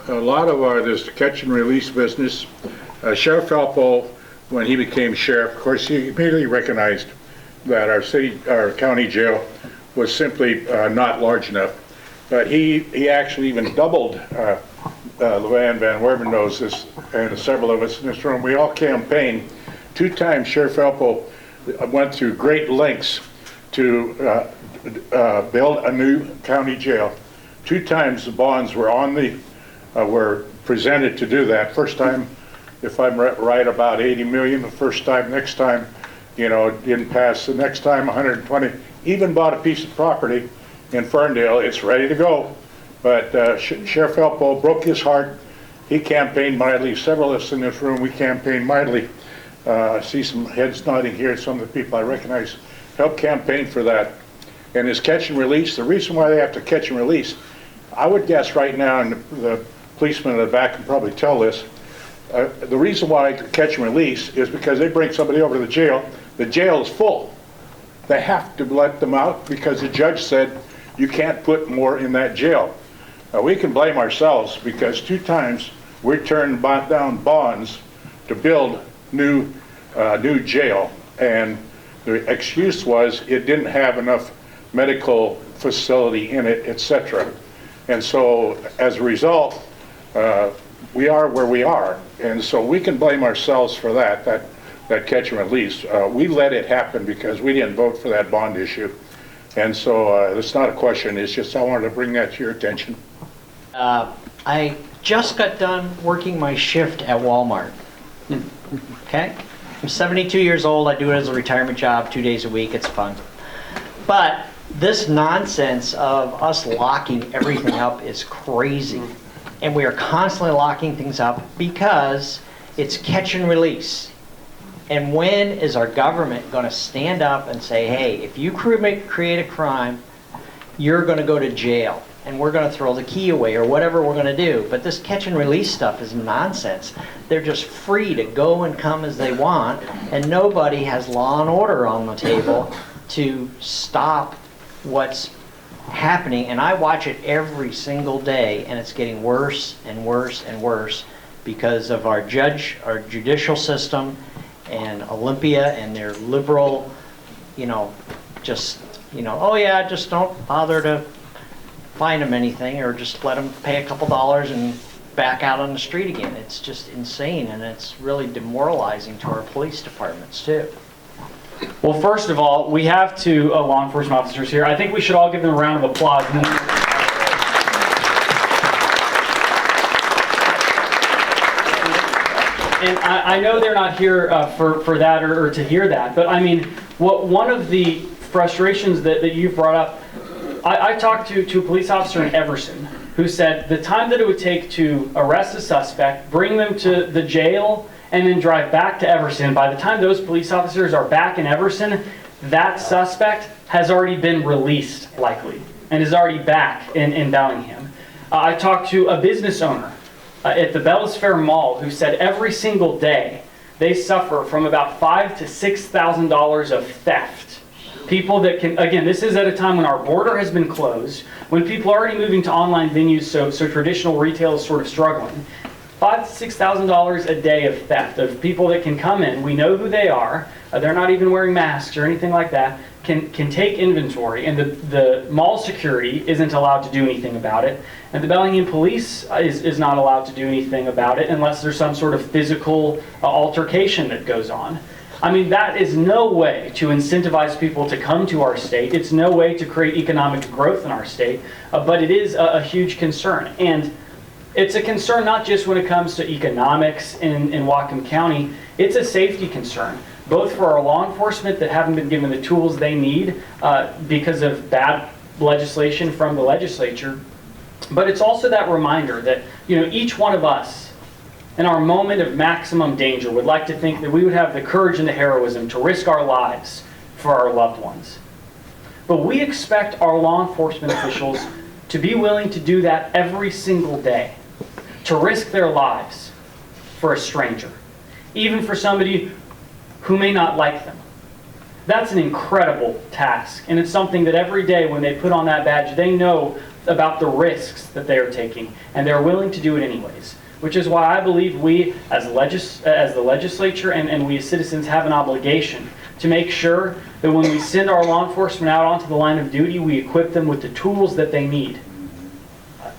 a lot of this catch and release business, Sheriff Elfo, when he became sheriff, of course, he immediately recognized that our county jail was simply not large enough. But he actually even doubled, Levan Van Werven knows this, and several of us in this room, we all campaigned. 2 times Sheriff Elfo went through great lengths to build a new county jail. 2 times the bonds were were presented to do that. First time, if I'm right, about 80 million. The first time, next time, didn't pass. The next time, 120. Even bought a piece of property in Ferndale. It's ready to go. But Sheriff Elfo broke his heart. He campaigned mightily. Several of us in this room, we campaigned mightily. I see some heads nodding here. Some of the people I recognize helped campaign for that. And his catch and release, the reason why they have to catch and release, I would guess right now, and the policeman in the back can probably tell this, the reason why catch and release is because they bring somebody over to the jail is full. They have to let them out because the judge said you can't put more in that jail. We can blame ourselves because 2 times we turned down bonds to build new jail, and the excuse was it didn't have enough medical facility in it, etc. And so as a result, we are where we are, and so we can blame ourselves for that catch and release. We let it happen because we didn't vote for that bond issue, and so it's not a question. It's just I wanted to bring that to your attention. I just got done working my shift at Walmart. Okay, I'm 72 years old. I do it as a retirement job, 2 days a week. It's fun, but this nonsense of us locking everything up is crazy. And we are constantly locking things up because it's catch and release. And when is our government going to stand up and say, hey, if you create a crime, you're going to go to jail and we're going to throw the key away or whatever we're going to do. But this catch and release stuff is nonsense. They're just free to go and come as they want, and nobody has law and order on the table to stop what's happening. And I watch it every single day, and it's getting worse and worse and worse because of our judicial system and Olympia and their liberal, oh yeah, just don't bother to fine them anything or just let them pay a couple dollars and back out on the street again. It's just insane, and it's really demoralizing to our police departments too. Well, first of all, we have 2 law enforcement officers here. I think we should all give them a round of applause. And I know they're not here for that or to hear that, but I mean, one of the frustrations that you've brought up, I talked to a police officer in Everson who said the time that it would take to arrest a suspect, bring them to the jail, and then drive back to Everson, by the time those police officers are back in Everson, that suspect has already been released, likely, and is already back in Bellingham. I talked to a business owner at the Bellis Fair Mall who said every single day they suffer from about $5,000 to $6,000 of theft. People that can, again, this is at a time when our border has been closed, when people are already moving to online venues, so traditional retail is sort of struggling. $5,000 to $6,000 a day of theft of people that can come in. We know who they are. They're not even wearing masks or anything like that. Can take inventory, and the mall security isn't allowed to do anything about it. And the Bellingham police is not allowed to do anything about it unless there's some sort of physical altercation that goes on. I mean, that is no way to incentivize people to come to our state. It's no way to create economic growth in our state, but it is a huge concern. And it's a concern not just when it comes to economics in Whatcom County, it's a safety concern, both for our law enforcement that haven't been given the tools they need because of bad legislation from the legislature, but it's also that reminder that each one of us in our moment of maximum danger would like to think that we would have the courage and the heroism to risk our lives for our loved ones. But we expect our law enforcement officials to be willing to do that every single day, to risk their lives for a stranger, even for somebody who may not like them. That's an incredible task, and it's something that every day when they put on that badge, they know about the risks that they are taking, and they're willing to do it anyways. Which is why I believe we, as the legislature and we as citizens, have an obligation to make sure that when we send our law enforcement out onto the line of duty, we equip them with the tools that they need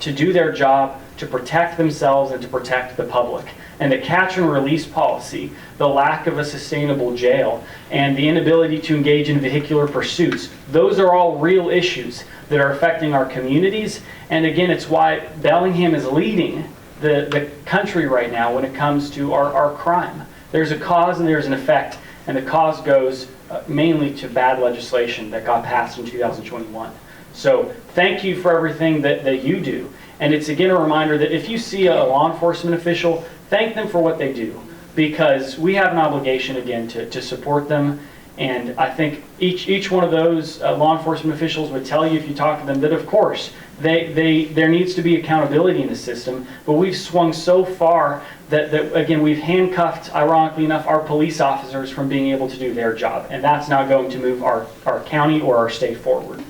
to do their job, to protect themselves and to protect the public. And the catch and release policy, the lack of a sustainable jail, and the inability to engage in vehicular pursuits, those are all real issues that are affecting our communities. And again, it's why Bellingham is leading the country right now when it comes to our crime. There's a cause and there's an effect, and the cause goes mainly to bad legislation that got passed in 2021. So thank you for everything that you do. And it's again a reminder that if you see a law enforcement official, thank them for what they do, because we have an obligation again to support them. And I think each one of those law enforcement officials would tell you, if you talk to them, that of course there needs to be accountability in the system, but we've swung so far that again we've handcuffed, ironically enough, our police officers from being able to do their job, and that's not going to move our county or our state forward.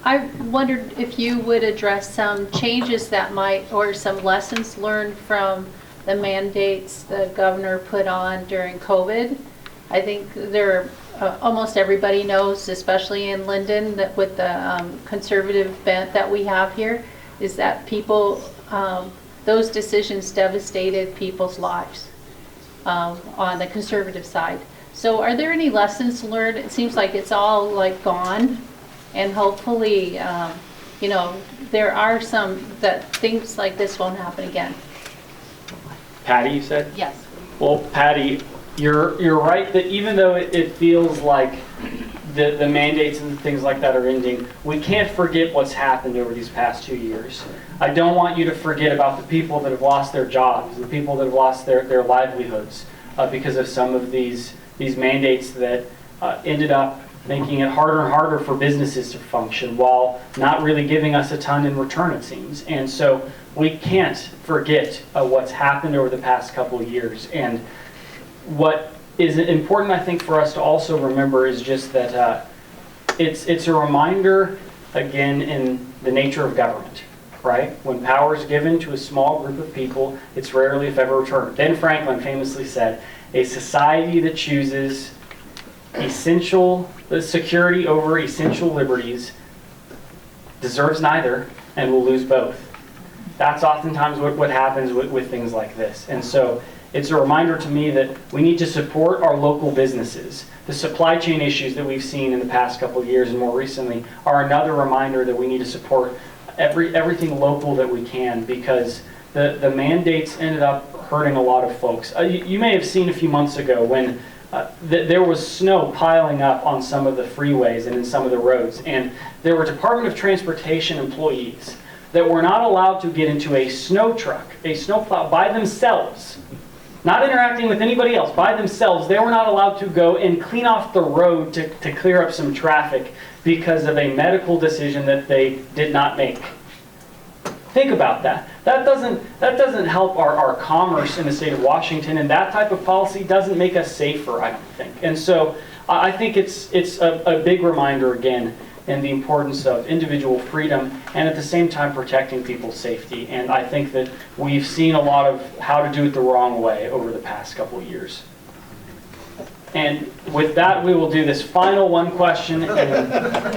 I wondered if you would address some changes that might, or some lessons learned from the mandates the governor put on during COVID. I think there are, almost everybody knows, especially in Lynden, that with the conservative bent that we have here, is that people, those decisions devastated people's lives on the conservative side. So are there any lessons learned? It seems like it's all like gone. And hopefully, you know, there are some that things like this won't happen again. Patty, you said? Yes. Well, Patty, you're right that even though it feels like the mandates and things like that are ending, we can't forget what's happened over these past 2 years. I don't want you to forget about the people that have lost their jobs, the people that have lost their livelihoods because of some of these mandates that ended up making it harder and harder for businesses to function while not really giving us a ton in return, it seems. And so we can't forget what's happened over the past couple of years. And what is important, I think, for us to also remember is just that it's a reminder, again, in the nature of government, right? When power is given to a small group of people, it's rarely, if ever, returned. Ben Franklin famously said, "A society that chooses essential security over essential liberties deserves neither and will lose both." That's oftentimes what happens with things like this. And so it's a reminder to me that we need to support our local businesses. The supply chain issues that we've seen in the past couple of years and more recently are another reminder that we need to support everything local that we can, because the mandates ended up hurting a lot of folks. You may have seen a few months ago when there was snow piling up on some of the freeways and in some of the roads, and there were Department of Transportation employees that were not allowed to get into a snow truck, a snowplow, by themselves, not interacting with anybody else, by themselves. They were not allowed to go and clean off the road to clear up some traffic because of a medical decision that they did not make. Think about that. That doesn't help our commerce in the state of Washington, and that type of policy doesn't make us safer, I don't think. And so I think it's a big reminder again in the importance of individual freedom and at the same time protecting people's safety. And I think that we've seen a lot of how to do it the wrong way over the past couple of years. And with that, we will do this final one question. And